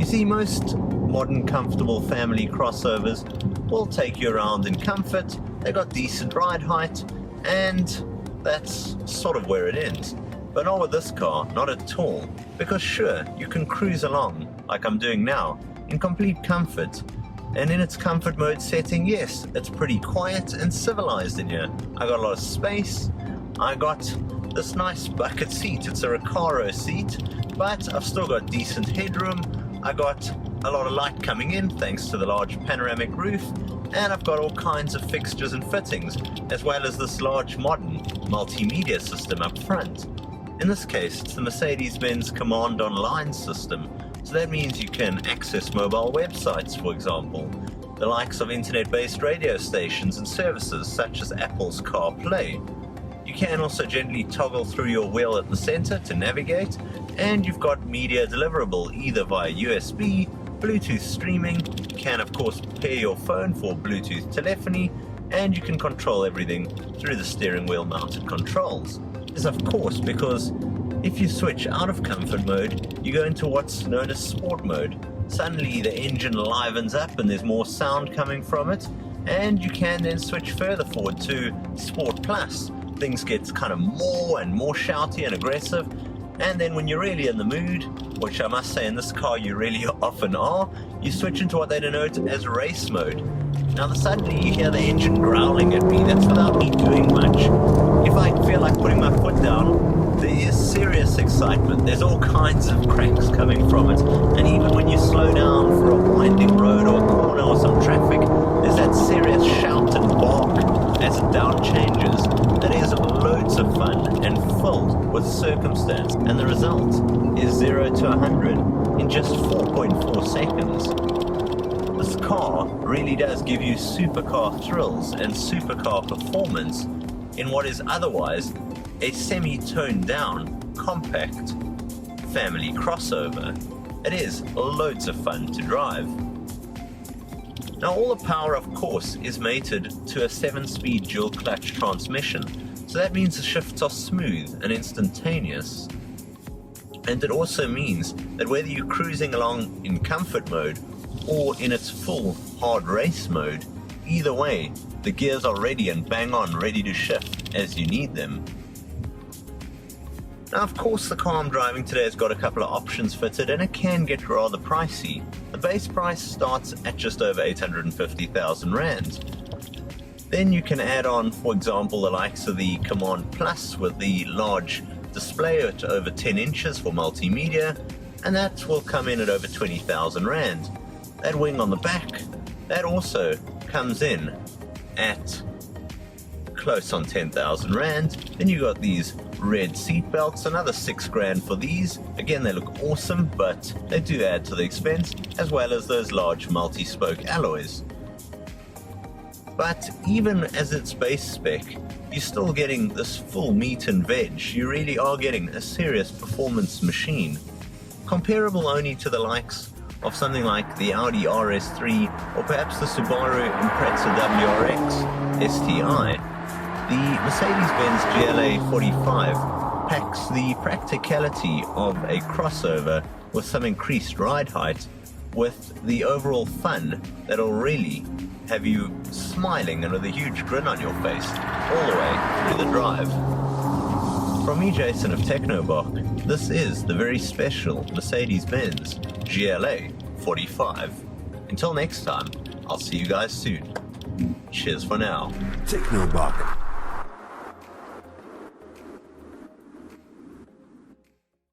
see, most modern comfortable family crossovers will take you around in comfort. They got decent ride height, and that's sort of where it ends. But not with this car, not at all, because sure, you can cruise along like I'm doing now in complete comfort, and in its comfort mode setting, yes, it's pretty quiet and civilized in here. I got a lot of space. I got this nice bucket seat. It's a Recaro seat, but I've still got decent headroom. I got a lot of light coming in thanks to the large panoramic roof, and I've got all kinds of fixtures and fittings, as well as this large modern multimedia system up front. In this case, it's the Mercedes-Benz Command Online system, so that means you can access mobile websites, for example, the likes of internet-based radio stations and services such as Apple's CarPlay. You can also gently toggle through your wheel at the center to navigate, and you've got media deliverable either via USB, Bluetooth streaming. You can of course pair your phone for Bluetooth telephony, and you can control everything through the steering wheel mounted controls. This is of course because if you switch out of comfort mode, you go into what's known as sport mode. Suddenly the engine livens up and there's more sound coming from it, and you can then switch further forward to Sport Plus. Things get kind of more and more shouty and aggressive, and then when you're really in the mood, which I must say in this car you really often are, you switch into what they denote as race mode. Now suddenly you hear the engine growling at me. That's without me doing much. If I feel like putting my foot down, there is serious excitement. There's all kinds of cranks coming from it, and even when you slow down for a winding road or a corner or some traffic, there's that serious shout and bark as it down changes. That is loads of fun and filled with circumstance, and the result is 0 to 100 in just 4.4 seconds. This car really does give you supercar thrills and supercar performance in what is otherwise a semi-toned down, compact family crossover. It is loads of fun to drive. Now all the power of course is mated to a 7-speed dual clutch transmission, so that means the shifts are smooth and instantaneous. And it also means that whether you're cruising along in comfort mode or in its full hard race mode, either way the gears are ready and bang on, ready to shift as you need them. Now of course the car I'm driving today has got a couple of options fitted, and it can get rather pricey. The base price starts at just over 850,000 Rand. Then you can add on, for example, the likes of the Command Plus with the large display at over 10 inches for multimedia, and that will come in at over 20,000 Rand. That wing on the back, that also comes in at close on 10,000 Rand. Then you got these red seat belts, another 6 grand for these. Again, they look awesome, but they do add to the expense, as well as those large multi-spoke alloys. But even as its base spec, you're still getting this full meat and veg. You really are getting a serious performance machine, comparable only to the likes of something like the Audi RS3 or perhaps the Subaru Impreza WRX STI. The Mercedes-Benz GLA45 packs the practicality of a crossover with some increased ride height, with the overall fun that'll really have you smiling and with a huge grin on your face all the way through the drive. From me, Jason of Technobok, this is the very special Mercedes-Benz GLA45. Until next time, I'll see you guys soon. Cheers for now. Technobok.